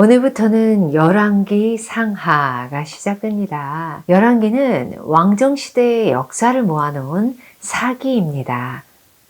오늘부터는 열왕기 상하가 시작됩니다. 열왕기는 왕정시대의 역사를 모아놓은 사기입니다.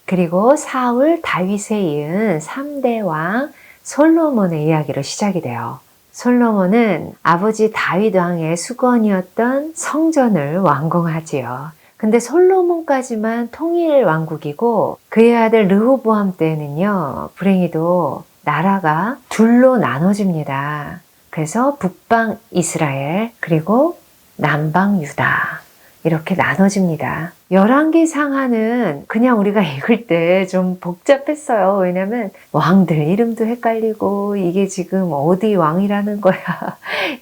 그리고 사울, 다윗에 이은 3대 왕 솔로몬의 이야기로 시작이 돼요. 솔로몬은 아버지 다윗 왕의 수건이었던 성전을 완공하지요. 근데 솔로몬까지만 통일 왕국이고 그의 아들 르호보암 때는요, 불행히도 나라가 둘로 나눠집니다. 그래서 북방 이스라엘 그리고 남방 유다 이렇게 나눠집니다. 열왕기 상하는 그냥 우리가 읽을 때 좀 복잡했어요. 왜냐면 왕들 이름도 헷갈리고 이게 지금 어디 왕이라는 거야.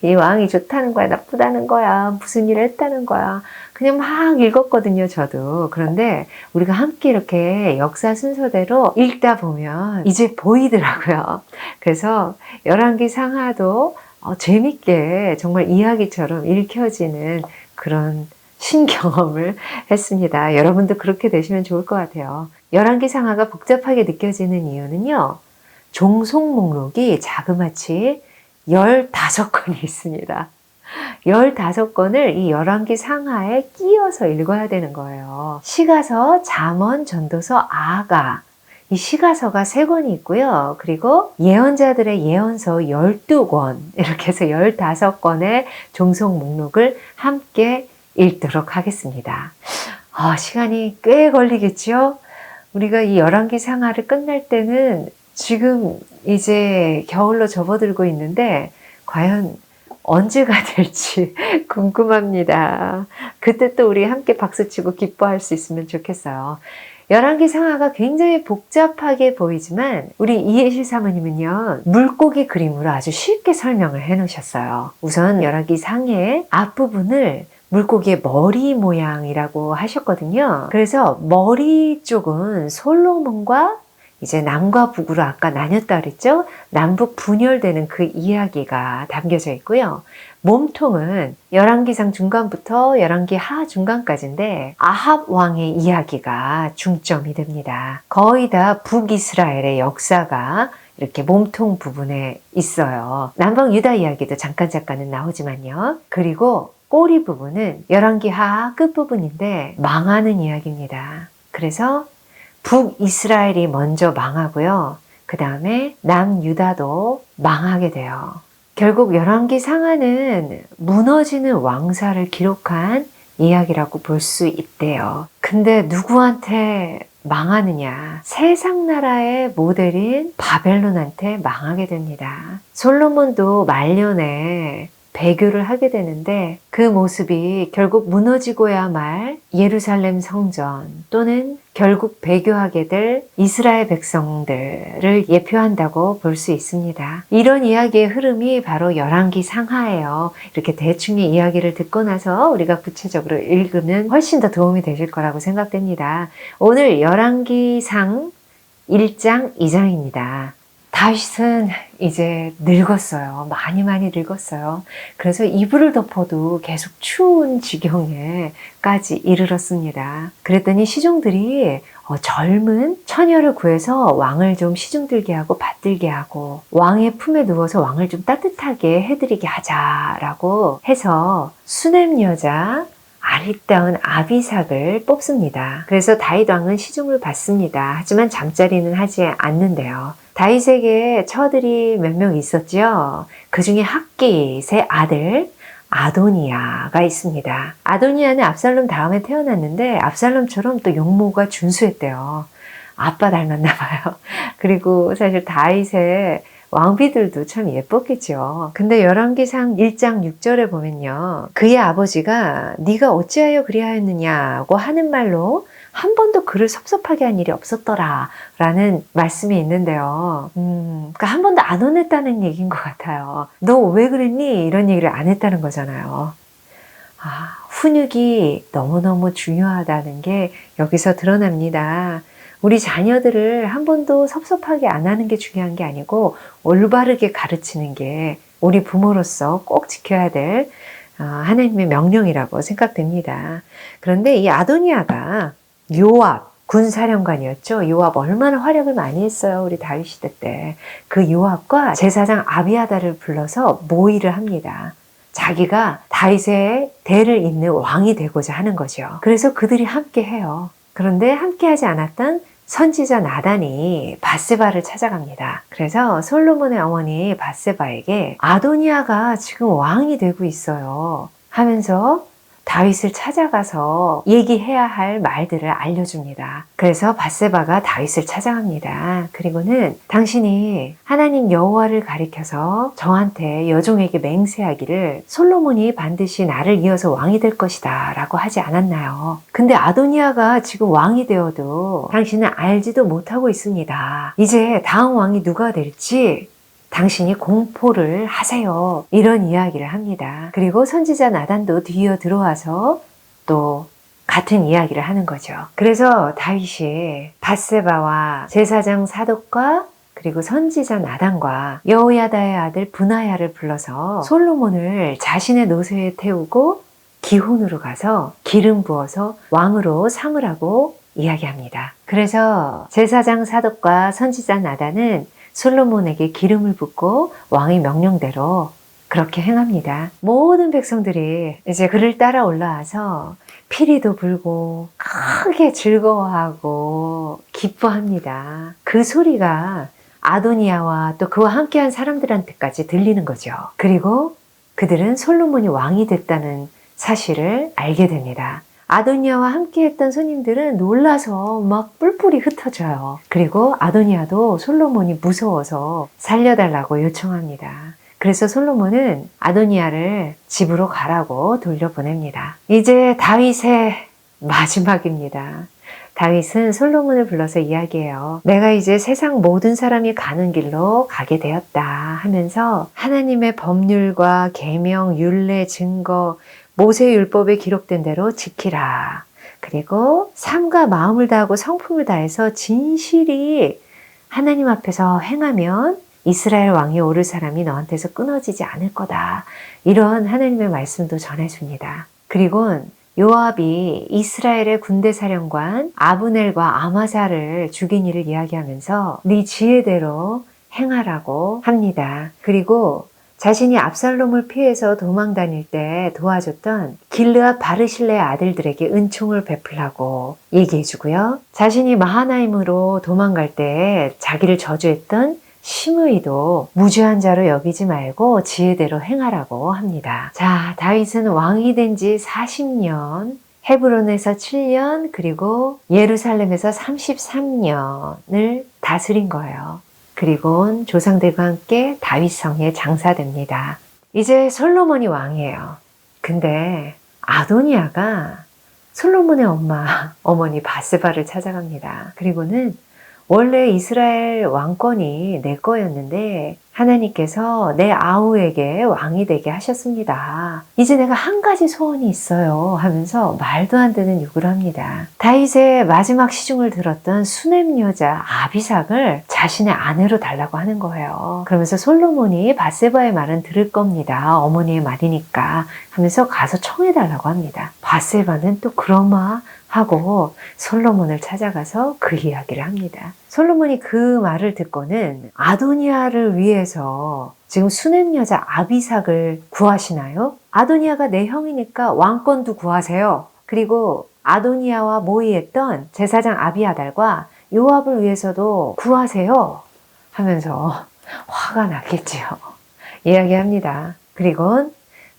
이 왕이 좋다는 거야, 나쁘다는 거야, 무슨 일을 했다는 거야. 그냥 막 읽었거든요, 저도. 그런데 우리가 함께 이렇게 역사 순서대로 읽다 보면 이제 보이더라고요. 그래서 열왕기 상하도 재밌게 정말 이야기처럼 읽혀지는 그런 신경험을 했습니다. 여러분도 그렇게 되시면 좋을 것 같아요. 열왕기 상하가 복잡하게 느껴지는 이유는요, 종속 목록이 자그마치 15건이 있습니다. 15건을 이 열왕기 상하에 끼워서 읽어야 되는 거예요. 시가서, 잠언, 전도서, 아가, 이 시가서가 3권이 있고요. 그리고 예언자들의 예언서 12권, 이렇게 해서 15권의 종속 목록을 함께 읽도록 하겠습니다. 시간이 꽤 걸리겠죠? 우리가 이 열왕기 상하를 끝날 때는 지금 이제 겨울로 접어들고 있는데 과연 언제가 될지 궁금합니다. 그때 또 우리 함께 박수치고 기뻐할 수 있으면 좋겠어요. 열왕기 상하가 굉장히 복잡하게 보이지만 우리 이해실 사모님은요, 물고기 그림으로 아주 쉽게 설명을 해 놓으셨어요. 우선 열왕기 상의 앞부분을 물고기의 머리 모양이라고 하셨거든요. 그래서 머리 쪽은 솔로몬과 이제 남과 북으로 아까 나뉘었다 그랬죠? 남북 분열되는 그 이야기가 담겨져 있고요. 몸통은 열왕기상 중간부터 열왕기 하 중간까지인데 아합 왕의 이야기가 중점이 됩니다. 거의 다 북이스라엘의 역사가 이렇게 몸통 부분에 있어요. 남방 유다 이야기도 잠깐은 나오지만요. 그리고 꼬리 부분은 열왕기 하 끝부분인데 망하는 이야기입니다. 그래서 북이스라엘이 먼저 망하고요. 그 다음에 남유다도 망하게 돼요. 결국 열왕기 상하는 무너지는 왕사를 기록한 이야기라고 볼 수 있대요. 근데 누구한테 망하느냐? 세상 나라의 모델인 바벨론한테 망하게 됩니다. 솔로몬도 말년에 배교를 하게 되는데 그 모습이 결국 무너지고야 말 예루살렘 성전 또는 결국 배교하게 될 이스라엘 백성들을 예표한다고 볼 수 있습니다. 이런 이야기의 흐름이 바로 열왕기 상하예요. 이렇게 대충의 이야기를 듣고 나서 우리가 구체적으로 읽으면 훨씬 더 도움이 되실 거라고 생각됩니다. 오늘 열왕기 상 1장 2장입니다. 다윗은 이제 늙었어요. 많이 늙었어요. 그래서 이불을 덮어도 계속 추운 지경에까지 이르렀습니다. 그랬더니 시종들이 젊은 처녀를 구해서 왕을 좀 시중들게 하고 받들게 하고 왕의 품에 누워서 왕을 좀 따뜻하게 해드리게 하자라고 해서 수냄 여자 아리따운 아비삭을 뽑습니다. 그래서 다윗 왕은 시중을 받습니다. 하지만 잠자리는 하지 않는데요. 다윗에게 처들이 몇 명 있었죠. 그 중에 학깃의 아들 아도니아가 있습니다. 아도니아는 압살롬 다음에 태어났는데 압살롬처럼 또 용모가 준수했대요. 아빠 닮았나 봐요. 그리고 사실 다윗의 왕비들도 참 예뻤겠죠. 근데 열왕기상 1장 6절에 보면요, 그의 아버지가 네가 어찌하여 그리하였느냐고 하는 말로 한 번도 그를 섭섭하게 한 일이 없었더라 라는 말씀이 있는데요. 그러니까 한 번도 안 혼냈다는 얘기인 것 같아요. 너 왜 그랬니? 이런 얘기를 안 했다는 거잖아요. 훈육이 너무너무 중요하다는 게 여기서 드러납니다. 우리 자녀들을 한 번도 섭섭하게 안 하는 게 중요한 게 아니고 올바르게 가르치는 게 우리 부모로서 꼭 지켜야 될 하나님의 명령이라고 생각됩니다. 그런데 이 아도니아가 요압, 군사령관이었죠. 요압 얼마나 활약을 많이 했어요. 우리 다윗 시대 때. 그 요압과 제사장 아비아다를 불러서 모의를 합니다. 자기가 다윗의 대를 잇는 왕이 되고자 하는 거죠. 그래서 그들이 함께 해요. 그런데 함께 하지 않았던 선지자 나단이 밧세바를 찾아갑니다. 그래서 솔로몬의 어머니 밧세바에게 아도니아가 지금 왕이 되고 있어요 하면서 다윗을 찾아가서 얘기해야 할 말들을 알려줍니다. 그래서 밧세바가 다윗을 찾아갑니다. 그리고는 당신이 하나님 여호와를 가리켜서 저한테 여종에게 맹세하기를 솔로몬이 반드시 나를 이어서 왕이 될 것이다 라고 하지 않았나요? 근데 아도니아가 지금 왕이 되어도 당신은 알지도 못하고 있습니다. 이제 다음 왕이 누가 될지 당신이 공포를 하세요. 이런 이야기를 합니다. 그리고 선지자 나단도 뒤이어 들어와서 또 같은 이야기를 하는 거죠. 그래서 다윗이 밧세바와 제사장 사독과 그리고 선지자 나단과 여호야다의 아들 브나야를 불러서 솔로몬을 자신의 노새에 태우고 기혼으로 가서 기름 부어서 왕으로 삼으라고 이야기합니다. 그래서 제사장 사독과 선지자 나단은 솔로몬에게 기름을 붓고 왕의 명령대로 그렇게 행합니다. 모든 백성들이 이제 그를 따라 올라와서 피리도 불고 크게 즐거워하고 기뻐합니다. 그 소리가 아도니아와 또 그와 함께한 사람들한테까지 들리는 거죠. 그리고 그들은 솔로몬이 왕이 됐다는 사실을 알게 됩니다. 아도니아와 함께했던 손님들은 놀라서 막 뿔뿔이 흩어져요. 그리고 아도니아도 솔로몬이 무서워서 살려달라고 요청합니다. 그래서 솔로몬은 아도니아를 집으로 가라고 돌려보냅니다. 이제 다윗의 마지막입니다. 다윗은 솔로몬을 불러서 이야기해요. 내가 이제 세상 모든 사람이 가는 길로 가게 되었다 하면서 하나님의 법률과 계명, 율례, 증거, 모세율법에 기록된 대로 지키라. 그리고 삶과 마음을 다하고 성품을 다해서 진실이 하나님 앞에서 행하면 이스라엘 왕이 오를 사람이 너한테서 끊어지지 않을 거다. 이런 하나님의 말씀도 전해줍니다. 그리고 요압이 이스라엘의 군대 사령관 아브넬과 아마사를 죽인 일을 이야기하면서 네 지혜대로 행하라고 합니다. 그리고 자신이 압살롬을 피해서 도망 다닐 때 도와줬던 길르앗 바르실레의 아들들에게 은총을 베풀라고 얘기해 주고요. 자신이 마하나임으로 도망갈 때 자기를 저주했던 시므이도 무죄한 자로 여기지 말고 지혜대로 행하라고 합니다. 자, 다윗은 왕이 된 지 40년, 헤브론에서 7년, 그리고 예루살렘에서 33년을 다스린 거예요. 그리고 조상들과 함께 다윗성에 장사됩니다. 이제 솔로몬이 왕이에요. 근데 아도니아가 솔로몬의 어머니 밧세바를 찾아갑니다. 그리고는 원래 이스라엘 왕권이 내 거였는데 하나님께서 내 아우에게 왕이 되게 하셨습니다. 이제 내가 한 가지 소원이 있어요 하면서 말도 안 되는 요구를 합니다. 다윗의 마지막 시중을 들었던 수넴 여자 아비삭을 자신의 아내로 달라고 하는 거예요. 그러면서 솔로몬이 밧세바의 말은 들을 겁니다. 어머니의 말이니까 하면서 가서 청해달라고 합니다. 밧세바는 또 그러마 하고 솔로몬을 찾아가서 그 이야기를 합니다. 솔로몬이 그 말을 듣고는 아도니아를 위해서 지금 수넴 여자 아비삭을 구하시나요? 아도니아가 내 형이니까 왕권도 구하세요. 그리고 아도니아와 모의했던 제사장 아비아달과 요압을 위해서도 구하세요 하면서 화가 났겠지요. 이야기합니다. 그리고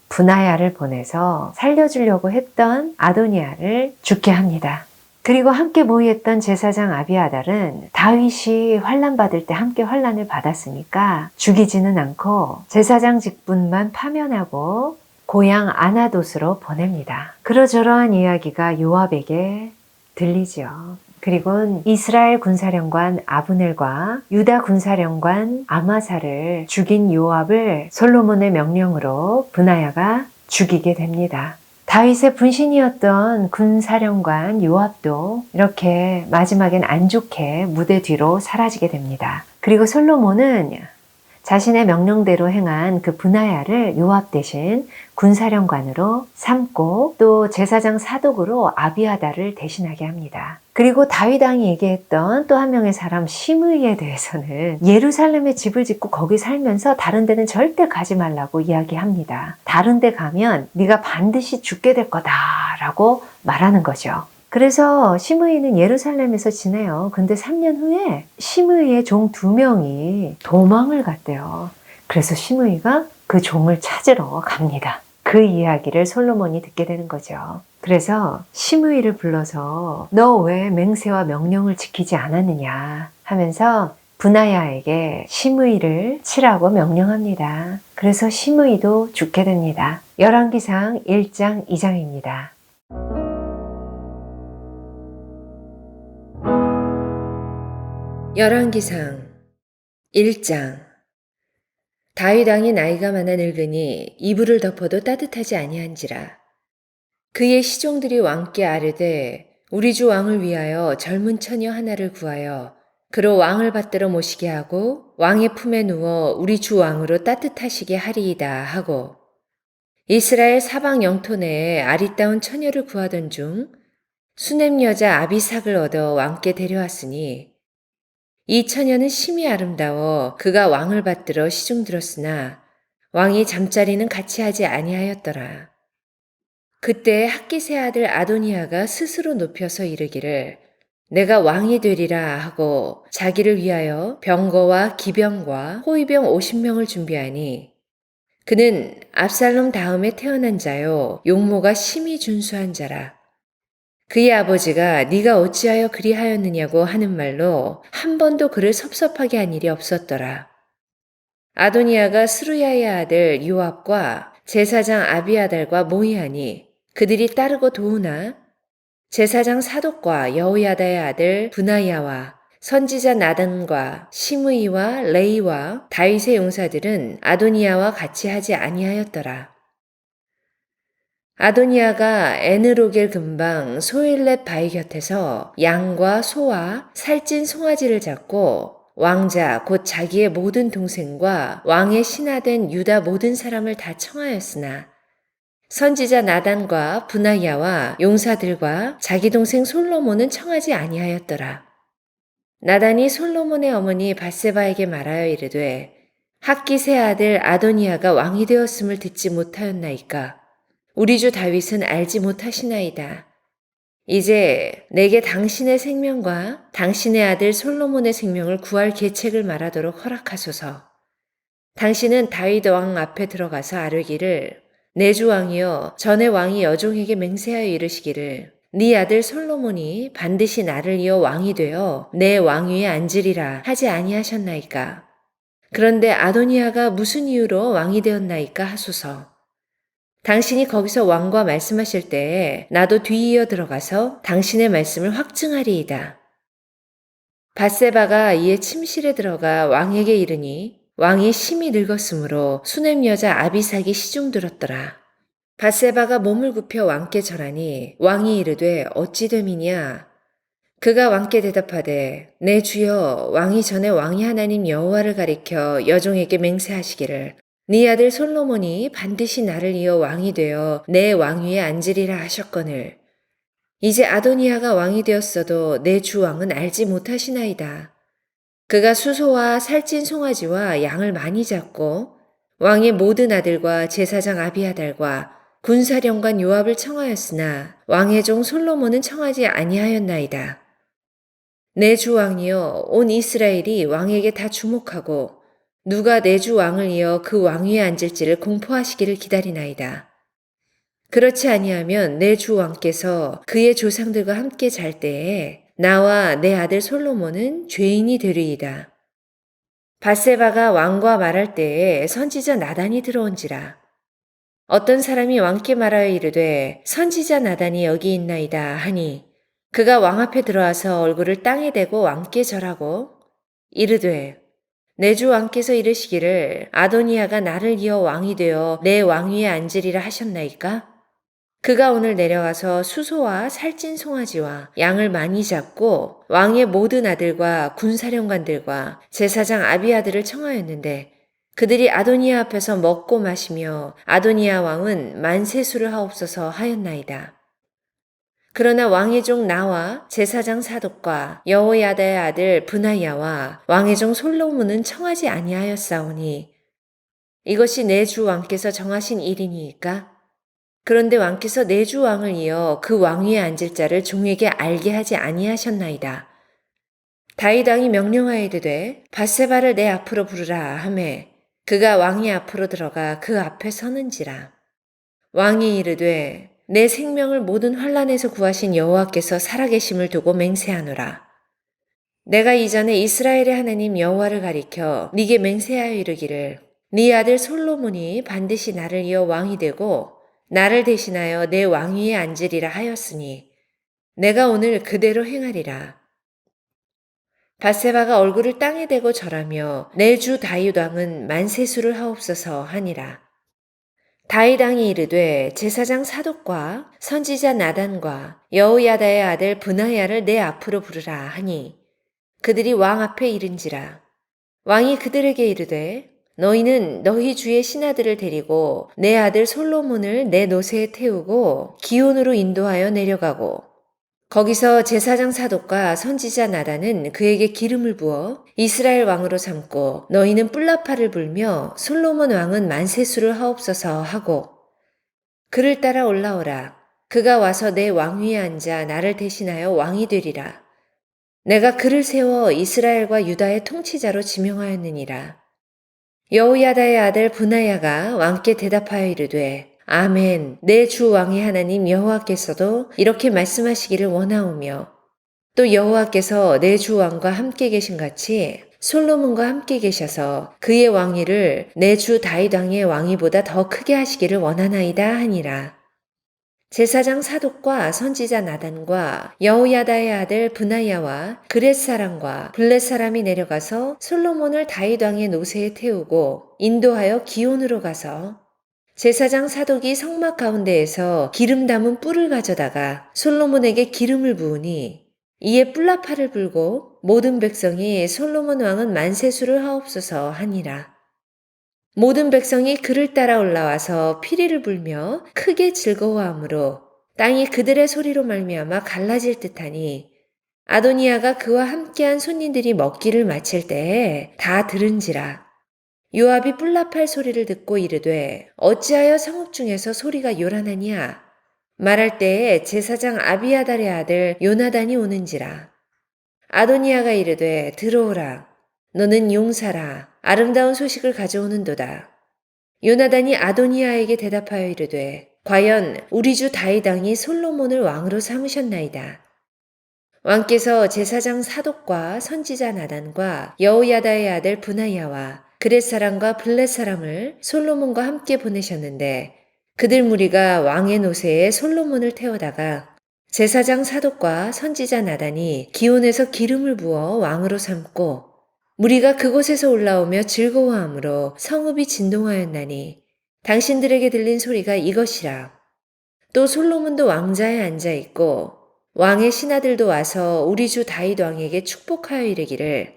브나야를 보내서 살려주려고 했던 아도니아를 죽게 합니다. 그리고 함께 모의했던 제사장 아비아달은 다윗이 환난 받을 때 함께 환난을 받았으니까 죽이지는 않고 제사장 직분만 파면하고 고향 아나돗으로 보냅니다. 그러저러한 이야기가 요압에게 들리죠. 그리고 이스라엘 군사령관 아브넬과 유다 군사령관 아마사를 죽인 요압을 솔로몬의 명령으로 브나야가 죽이게 됩니다. 다윗의 분신이었던 군사령관 요압도 이렇게 마지막엔 안 좋게 무대 뒤로 사라지게 됩니다. 그리고 솔로몬은 자신의 명령대로 행한 그 브나야를 요압 대신 군사령관으로 삼고 또 제사장 사독으로 아비아달을 대신하게 합니다. 그리고 다윗 왕이 얘기했던 또 한 명의 사람 시므이에 대해서는 예루살렘에 집을 짓고 거기 살면서 다른 데는 절대 가지 말라고 이야기합니다. 다른 데 가면 네가 반드시 죽게 될 거다라고 말하는 거죠. 그래서 시므이는 예루살렘에서 지내요. 근데 3년 후에 시므이의 종 2명이 도망을 갔대요. 그래서 시므이가 그 종을 찾으러 갑니다. 그 이야기를 솔로몬이 듣게 되는 거죠. 그래서 시므이를 불러서 너 왜 맹세와 명령을 지키지 않았느냐 하면서 브나야에게 시므이를 치라고 명령합니다. 그래서 시므이도 죽게 됩니다. 열왕기상 1장 2장입니다. 열왕기상 1장. 다윗 왕이 나이가 많아 늙으니 이불을 덮어도 따뜻하지 아니한지라. 그의 시종들이 왕께 아뢰되 우리 주 왕을 위하여 젊은 처녀 하나를 구하여 그로 왕을 받들어 모시게 하고 왕의 품에 누워 우리 주 왕으로 따뜻하시게 하리이다 하고, 이스라엘 사방 영토 내에 아리따운 처녀를 구하던 중 수넴 여자 아비삭을 얻어 왕께 데려왔으니, 이 처녀는 심히 아름다워 그가 왕을 받들어 시중들었으나 왕이 잠자리는 같이 하지 아니하였더라. 그때 학기세 아들 아도니아가 스스로 높여서 이르기를 내가 왕이 되리라 하고 자기를 위하여 병거와 기병과 호위병 50명을 준비하니, 그는 압살롬 다음에 태어난 자요 용모가 심히 준수한 자라. 그의 아버지가 네가 어찌하여 그리하였느냐고 하는 말로 한 번도 그를 섭섭하게 한 일이 없었더라. 아도니아가 스루야의 아들 요압과 제사장 아비아달과 모이하니 그들이 따르고 도우나, 제사장 사독과 여호야다의 아들 브나야와 선지자 나단과 시므이와 레이와 다윗의 용사들은 아도니아와 같이 하지 아니하였더라. 아도니아가 에느로겔 근방 소일렛 바위 곁에서 양과 소와 살찐 송아지를 잡고 왕자 곧 자기의 모든 동생과 왕의 신하된 유다 모든 사람을 다 청하였으나, 선지자 나단과 브나야와 용사들과 자기 동생 솔로몬은 청하지 아니하였더라. 나단이 솔로몬의 어머니 밧세바에게 말하여 이르되 학기세 아들 아도니아가 왕이 되었음을 듣지 못하였나이까? 우리 주 다윗은 알지 못하시나이다. 이제 내게 당신의 생명과 당신의 아들 솔로몬의 생명을 구할 계책을 말하도록 허락하소서. 당신은 다윗 왕 앞에 들어가서 아뢰기를 내 주 왕이여, 전에 왕이 여종에게 맹세하여 이르시기를 네 아들 솔로몬이 반드시 나를 이어 왕이 되어 내 왕위에 앉으리라 하지 아니하셨나이까? 그런데 아도니아가 무슨 이유로 왕이 되었나이까 하소서. 당신이 거기서 왕과 말씀하실 때에 나도 뒤이어 들어가서 당신의 말씀을 확증하리이다. 밧세바가 이에 침실에 들어가 왕에게 이르니 왕이 심히 늙었으므로 수넴 여자 아비삭이 시중들었더라. 밧세바가 몸을 굽혀 왕께 절하니 왕이 이르되 어찌 됨이냐? 그가 왕께 대답하되 내 주여, 왕이 전에 왕이 하나님 여호와를 가리켜 여종에게 맹세하시기를 네 아들 솔로몬이 반드시 나를 이어 왕이 되어 내 왕위에 앉으리라 하셨거늘, 이제 아도니아가 왕이 되었어도 내 주 왕은 알지 못하시나이다. 그가 수소와 살찐 송아지와 양을 많이 잡고 왕의 모든 아들과 제사장 아비아달과 군사령관 요압을 청하였으나 왕의 종 솔로몬은 청하지 아니하였나이다. 내 주 왕이여, 온 이스라엘이 왕에게 다 주목하고 누가 내 주 왕을 이어 그 왕위에 앉을지를 공포하시기를 기다리나이다. 그렇지 아니하면 내 주 왕께서 그의 조상들과 함께 잘 때에 나와 내 아들 솔로몬은 죄인이 되리이다. 밧세바가 왕과 말할 때에 선지자 나단이 들어온지라. 어떤 사람이 왕께 말하여 이르되 선지자 나단이 여기 있나이다 하니, 그가 왕 앞에 들어와서 얼굴을 땅에 대고 왕께 절하고 이르되 내 주 왕께서 이르시기를 아도니아가 나를 이어 왕이 되어 내 왕위에 앉으리라 하셨나이까? 그가 오늘 내려가서 수소와 살찐 송아지와 양을 많이 잡고 왕의 모든 아들과 군사령관들과 제사장 아비아들을 청하였는데 그들이 아도니아 앞에서 먹고 마시며 아도니아 왕은 만세수를 하옵소서 하였나이다. 그러나 왕의 종 나와 제사장 사독과 여호야다의 아들 브나야와 왕의 종 솔로몬은 청하지 아니하였사오니 이것이 내 주 왕께서 정하신 일이니이까? 그런데 왕께서 내 주 왕을 이어 그 왕위에 앉을 자를 종에게 알게 하지 아니하셨나이다. 다윗 왕이 명령하여 이르되 밧세바를 내 앞으로 부르라 하매 그가 왕의 앞으로 들어가 그 앞에 서는지라. 왕이 이르되 내 생명을 모든 환난에서 구하신 여호와께서 살아계심을 두고 맹세하노라. 내가 이전에 이스라엘의 하나님 여호와를 가리켜 네게 맹세하여 이르기를 네 아들 솔로몬이 반드시 나를 이어 왕이 되고 나를 대신하여 내 왕위에 앉으리라 하였으니 내가 오늘 그대로 행하리라. 밧세바가 얼굴을 땅에 대고 절하며 내 주 다윗 왕은 만세수를 하옵소서 하니라. 다윗 왕이 이르되 제사장 사독과 선지자 나단과 여호야다의 아들 브나야를 내 앞으로 부르라 하니 그들이 왕 앞에 이른지라. 왕이 그들에게 이르되 너희는 너희 주의 신하들을 데리고 내 아들 솔로몬을 내 노새에 태우고 기온으로 인도하여 내려가고 거기서 제사장 사독과 선지자 나단은 그에게 기름을 부어 이스라엘 왕으로 삼고 너희는 뿔라파를 불며 솔로몬 왕은 만세수를 하옵소서 하고 그를 따라 올라오라. 그가 와서 내 왕위에 앉아 나를 대신하여 왕이 되리라. 내가 그를 세워 이스라엘과 유다의 통치자로 지명하였느니라. 여호야다의 아들 브나야가 왕께 대답하여 이르되 아멘. 내 주 왕의 하나님 여호와께서도 이렇게 말씀하시기를 원하오며 또 여호와께서 내 주 왕과 함께 계신 같이 솔로몬과 함께 계셔서 그의 왕위를 내 주 다윗 왕의 왕위보다 더 크게 하시기를 원하나이다 하니라. 제사장 사독과 선지자 나단과 여호야다의 아들 브나야와 그렛 사람과 블렛 사람이 내려가서 솔로몬을 다윗 왕의 노새에 태우고 인도하여 기온으로 가서 제사장 사독이 성막 가운데에서 기름 담은 뿔을 가져다가 솔로몬에게 기름을 부으니 이에 뿔라파를 불고 모든 백성이 솔로몬 왕은 만세수를 하옵소서 하니라. 모든 백성이 그를 따라 올라와서 피리를 불며 크게 즐거워하므로 땅이 그들의 소리로 말미암아 갈라질 듯하니 아도니아가 그와 함께한 손님들이 먹기를 마칠 때에 다 들은지라. 요압이 뿔라팔 소리를 듣고 이르되 어찌하여 성읍 중에서 소리가 요란하냐? 말할 때에 제사장 아비아달의 아들 요나단이 오는지라. 아도니아가 이르되 들어오라. 너는 용사라. 아름다운 소식을 가져오는도다. 요나단이 아도니아에게 대답하여 이르되 과연 우리 주 다윗 왕이 솔로몬을 왕으로 삼으셨나이다. 왕께서 제사장 사독과 선지자 나단과 여호야다의 아들 브나야와 그렛 사람과 블렛 사람을 솔로몬과 함께 보내셨는데 그들 무리가 왕의 노새에 솔로몬을 태우다가 제사장 사독과 선지자 나단이 기온에서 기름을 부어 왕으로 삼고 무리가 그곳에서 올라오며 즐거워하므로 성읍이 진동하였나니 당신들에게 들린 소리가 이것이라. 또 솔로몬도 왕자에 앉아 있고 왕의 신하들도 와서 우리 주 다윗 왕에게 축복하여 이르기를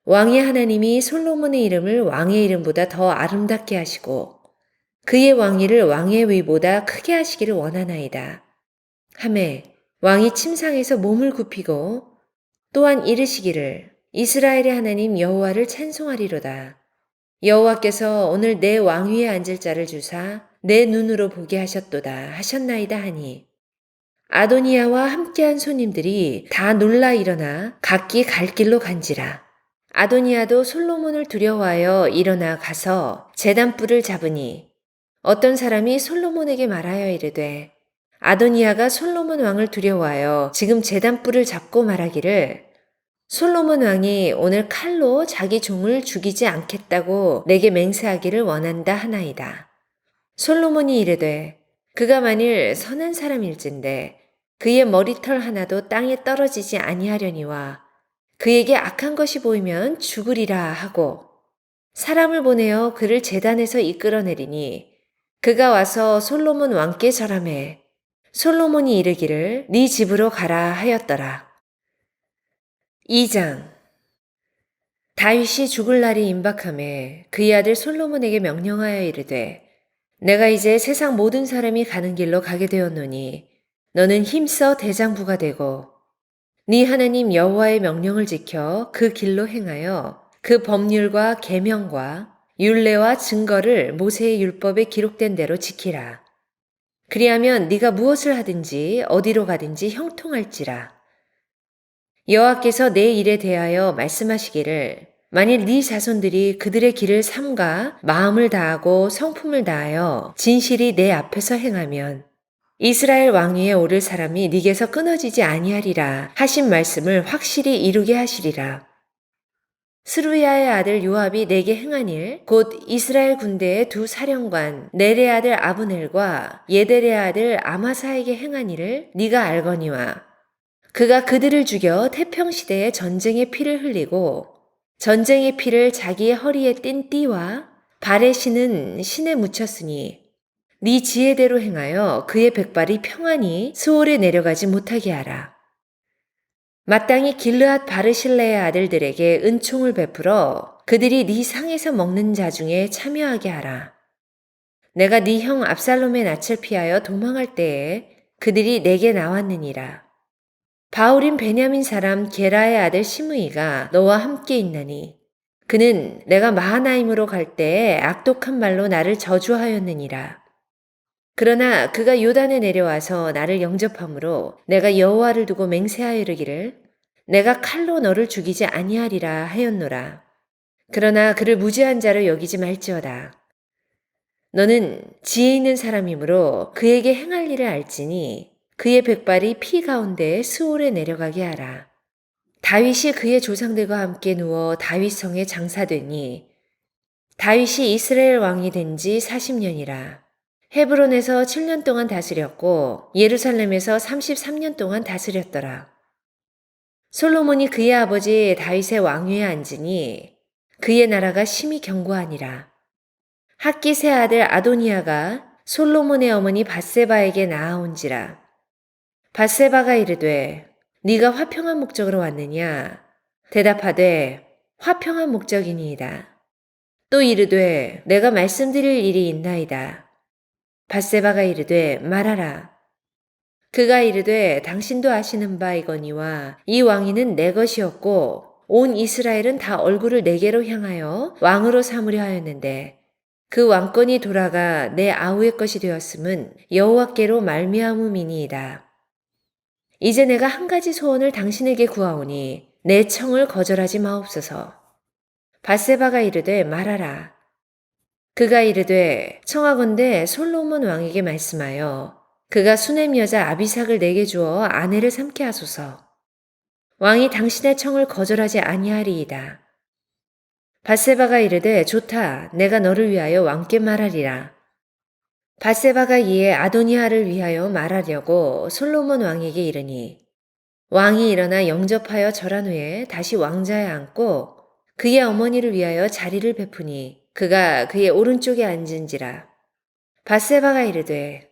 왕의 하나님이 솔로몬의 이름을 왕의 이름보다 더 아름답게 하시고 그의 왕위를 왕의 위보다 크게 하시기를 원하나이다. 하매 왕이 침상에서 몸을 굽히고 또한 이르시기를 이스라엘의 하나님 여호와를 찬송하리로다. 여호와께서 오늘 내 왕위에 앉을 자를 주사 내 눈으로 보게 하셨도다 하셨나이다 하니 아도니아와 함께한 손님들이 다 놀라 일어나 각기 갈 길로 간지라. 아도니아도 솔로몬을 두려워하여 일어나 가서 제단뿔을 잡으니 어떤 사람이 솔로몬에게 말하여 이르되 아도니아가 솔로몬 왕을 두려워하여 지금 제단뿔을 잡고 말하기를 솔로몬 왕이 오늘 칼로 자기 종을 죽이지 않겠다고 내게 맹세하기를 원한다 하나이다. 솔로몬이 이르되 그가 만일 선한 사람일진데 그의 머리털 하나도 땅에 떨어지지 아니하려니와 그에게 악한 것이 보이면 죽으리라 하고 사람을 보내어 그를 제단에서 이끌어내리니 그가 와서 솔로몬 왕께 절하매 솔로몬이 이르기를 네 집으로 가라 하였더라. 2장 다윗이 죽을 날이 임박하매 그의 아들 솔로몬에게 명령하여 이르되 내가 이제 세상 모든 사람이 가는 길로 가게 되었노니 너는 힘써 대장부가 되고 네 하나님 여호와의 명령을 지켜 그 길로 행하여 그 법률과 계명과 율례와 증거를 모세의 율법에 기록된 대로 지키라. 그리하면 네가 무엇을 하든지 어디로 가든지 형통할지라. 여호와께서 내 일에 대하여 말씀하시기를 만일 네 자손들이 그들의 길을 삼가 마음을 다하고 성품을 다하여 진실이 내 앞에서 행하면 이스라엘 왕위에 오를 사람이 네게서 끊어지지 아니하리라 하신 말씀을 확실히 이루게 하시리라. 스루야의 아들 요압이 내게 행한 일, 곧 이스라엘 군대의 두 사령관 넬의 아들 아브넬과 예델의 아들 아마사에게 행한 일을 네가 알거니와 그가 그들을 죽여 태평시대에 전쟁의 피를 흘리고 전쟁의 피를 자기의 허리에 띤 띠와 발에 신은 신에 묻혔으니 네 지혜대로 행하여 그의 백발이 평안히 수월에 내려가지 못하게 하라. 마땅히 길르앗 바르실레의 아들들에게 은총을 베풀어 그들이 네 상에서 먹는 자 중에 참여하게 하라. 내가 네 형 압살롬의 낯을 피하여 도망할 때에 그들이 내게 나왔느니라. 바울인 베냐민 사람 게라의 아들 시므이가 너와 함께 있나니 그는 내가 마하나임으로 갈 때에 악독한 말로 나를 저주하였느니라. 그러나 그가 요단에 내려와서 나를 영접함으로 내가 여호와를 두고 맹세하여 이르기를 내가 칼로 너를 죽이지 아니하리라 하였노라. 그러나 그를 무죄한 자로 여기지 말지어다. 너는 지혜 있는 사람이므로 그에게 행할 일을 알지니 그의 백발이 피 가운데에 수월에 내려가게 하라. 다윗이 그의 조상들과 함께 누워 다윗 성에 장사되니 다윗이 이스라엘 왕이 된 지 40년이라. 헤브론에서 7년 동안 다스렸고 예루살렘에서 33년 동안 다스렸더라. 솔로몬이 그의 아버지 다윗의 왕위에 앉으니 그의 나라가 심히 견고하니라. 핫깃의 아들 아도니아가 솔로몬의 어머니 밧세바에게 나아온지라. 밧세바가 이르되 네가 화평한 목적으로 왔느냐? 대답하되 화평한 목적이니이다. 또 이르되 내가 말씀드릴 일이 있나이다. 밧세바가 이르되 말하라. 그가 이르되 당신도 아시는 바이거니와 이 왕위는 내 것이었고 온 이스라엘은 다 얼굴을 내게로 향하여 왕으로 삼으려 하였는데 그 왕권이 돌아가 내 아우의 것이 되었음은 여호와께로 말미암음이니이다. 이제 내가 한 가지 소원을 당신에게 구하오니 내 청을 거절하지 마옵소서. 밧세바가 이르되 말하라. 그가 이르되 청하건대 솔로몬 왕에게 말씀하여 그가 수넴 여자 아비삭을 내게 주어 아내를 삼게 하소서. 왕이 당신의 청을 거절하지 아니하리이다. 밧세바가 이르되 좋다. 내가 너를 위하여 왕께 말하리라. 밧세바가 이에 아도니아를 위하여 말하려고 솔로몬 왕에게 이르니 왕이 일어나 영접하여 절한 후에 다시 왕자에 앉고 그의 어머니를 위하여 자리를 베푸니 그가 그의 오른쪽에 앉은지라. 밧세바가 이르되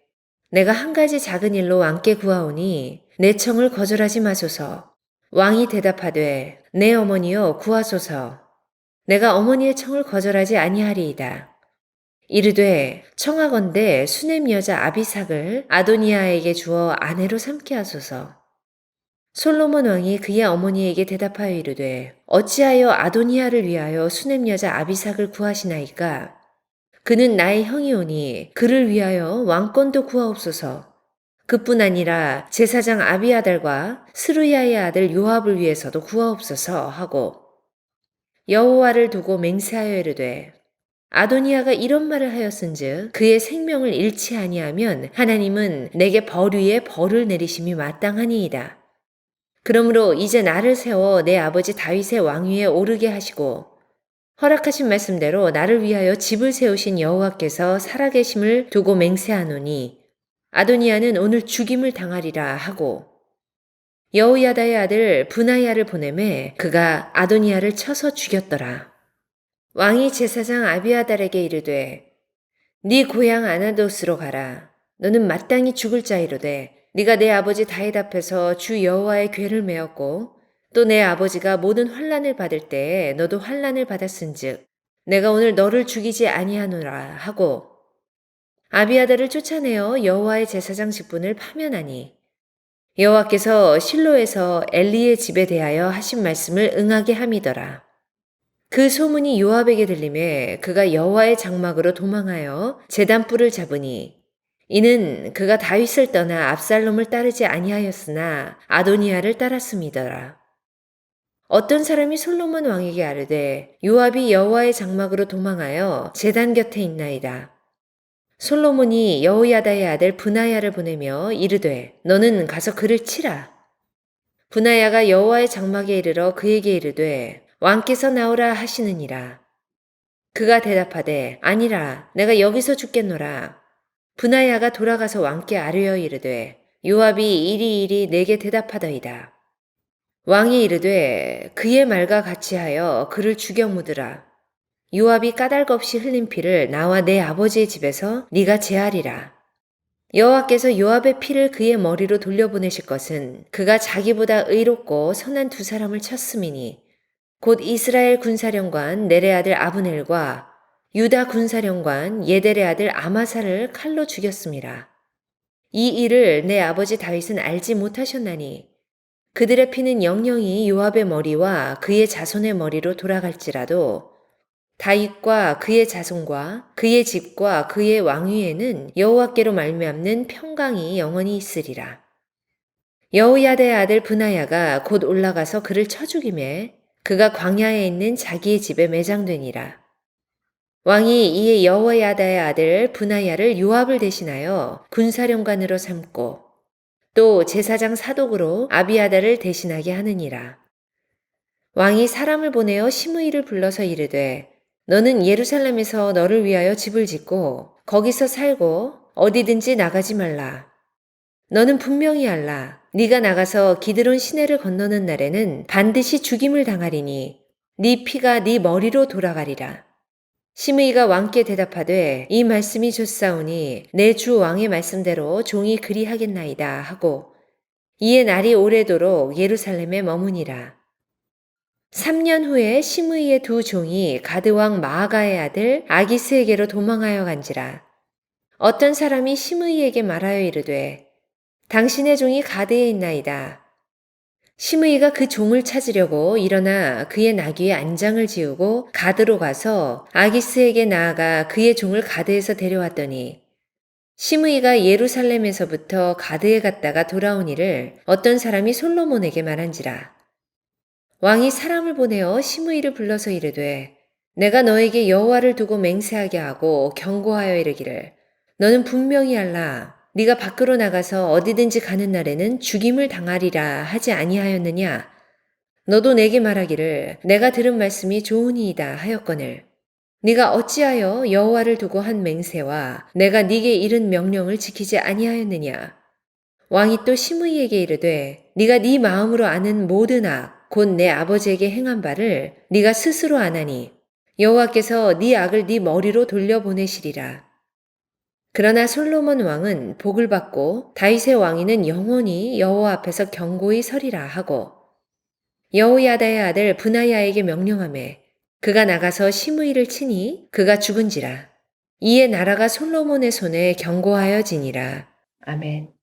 내가 한 가지 작은 일로 왕께 구하오니 내 청을 거절하지 마소서. 왕이 대답하되 내 어머니여 구하소서. 내가 어머니의 청을 거절하지 아니하리이다. 이르되 청하건대 수넴 여자 아비삭을 아도니아에게 주어 아내로 삼게 하소서. 솔로몬 왕이 그의 어머니에게 대답하여 이르되 어찌하여 아도니아를 위하여 수넴 여자 아비삭을 구하시나이까? 그는 나의 형이오니 그를 위하여 왕권도 구하옵소서. 그뿐 아니라 제사장 아비아달과 스루야의 아들 요압을 위해서도 구하옵소서 하고 여호와를 두고 맹세하여 이르되 아도니아가 이런 말을 하였은즉 그의 생명을 잃지 아니하면 하나님은 내게 벌 위에 벌을 내리심이 마땅하니이다. 그러므로 이제 나를 세워 내 아버지 다윗의 왕위에 오르게 하시고 허락하신 말씀대로 나를 위하여 집을 세우신 여호와께서 살아계심을 두고 맹세하노니 아도니아는 오늘 죽임을 당하리라 하고 여호야다의 아들 브나야를 보내매 그가 아도니아를 쳐서 죽였더라. 왕이 제사장 아비아달에게 이르되 네 고향 아나돗으로 가라. 너는 마땅히 죽을 자이로되 네가 내 아버지 다윗 앞에서 주 여호와의 궤를 메었고 또 내 아버지가 모든 환난을 받을 때에 너도 환난을 받았은즉 내가 오늘 너를 죽이지 아니하노라 하고 아비아달을 쫓아내어 여호와의 제사장 직분을 파면하니 여호와께서 실로에서 엘리의 집에 대하여 하신 말씀을 응하게 함이더라. 그 소문이 요압에게 들림에 그가 여호와의 장막으로 도망하여 제단불을 잡으니 이는 그가 다윗을 떠나 압살롬을 따르지 아니하였으나 아도니아를 따랐음이더라. 어떤 사람이 솔로몬 왕에게 아뢰되 요압이 여호와의 장막으로 도망하여 제단 곁에 있나이다. 솔로몬이 여호야다의 아들 브나야를 보내며 이르되 너는 가서 그를 치라. 브나야가 여호와의 장막에 이르러 그에게 이르되 왕께서 나오라 하시느니라. 그가 대답하되 아니라 내가 여기서 죽겠노라. 브나야가 돌아가서 왕께 아뢰어 이르되 요압이 이리이리 내게 대답하더이다. 왕이 이르되 그의 말과 같이 하여 그를 죽여 묻으라. 요압이 까닭 없이 흘린 피를 나와 내 아버지의 집에서 네가 제하리라. 여호와께서 요압의 피를 그의 머리로 돌려보내실 것은 그가 자기보다 의롭고 선한 두 사람을 쳤음이니 곧 이스라엘 군사령관 넬의 아들 아브넬과 유다 군사령관 예델의 아들 아마사를 칼로 죽였음이라. 이 일을 내 아버지 다윗은 알지 못하셨나니 그들의 피는 영영이 요압의 머리와 그의 자손의 머리로 돌아갈지라도 다윗과 그의 자손과 그의 집과 그의 왕위에는 여호와께로 말미암는 평강이 영원히 있으리라. 여호야다의 아들 브나야가 곧 올라가서 그를 쳐 죽이매 그가 광야에 있는 자기의 집에 매장되니라. 왕이 이에 여호야다의 아들 브나야를 요압을 대신하여 군사령관으로 삼고 또 제사장 사독으로 아비아다를 대신하게 하느니라. 왕이 사람을 보내어 시므이를 불러서 이르되 너는 예루살렘에서 너를 위하여 집을 짓고 거기서 살고 어디든지 나가지 말라. 너는 분명히 알라. 네가 나가서 기드론 시내를 건너는 날에는 반드시 죽임을 당하리니 네 피가 네 머리로 돌아가리라. 시므이가 왕께 대답하되 이 말씀이 좋사오니 내 주 왕의 말씀대로 종이 그리하겠나이다 하고 이에 날이 오래도록 예루살렘에 머무니라. 3년 후에 시므이의 두 종이 가드왕 마아가의 아들 아기스에게로 도망하여 간지라. 어떤 사람이 시므이에게 말하여 이르되 당신의 종이 가드에 있나이다. 시므이가 그 종을 찾으려고 일어나 그의 나귀에 안장을 지우고 가드로 가서 아기스에게 나아가 그의 종을 가드에서 데려왔더니 시므이가 예루살렘에서부터 가드에 갔다가 돌아온 일을 어떤 사람이 솔로몬에게 말한지라. 왕이 사람을 보내어 시므이를 불러서 이르되 내가 너에게 여호와를 두고 맹세하게 하고 경고하여 이르기를 너는 분명히 알라. 네가 밖으로 나가서 어디든지 가는 날에는 죽임을 당하리라 하지 아니하였느냐? 너도 내게 말하기를 내가 들은 말씀이 좋으니이다 하였거늘. 네가 어찌하여 여호와를 두고 한 맹세와 내가 네게 이른 명령을 지키지 아니하였느냐? 왕이 또 시므이에게 이르되 네가 네 마음으로 아는 모든 악, 곧 내 아버지에게 행한 바를 네가 스스로 아나니 여호와께서 네 악을 네 머리로 돌려보내시리라. 그러나 솔로몬 왕은 복을 받고 다윗의 왕위는 영원히 여호와 앞에서 경고히 서리라 하고 여호야다의 아들 브나야에게 명령하매 그가 나가서 시므이를 치니 그가 죽은지라. 이에 나라가 솔로몬의 손에 경고하여지니라. 아멘.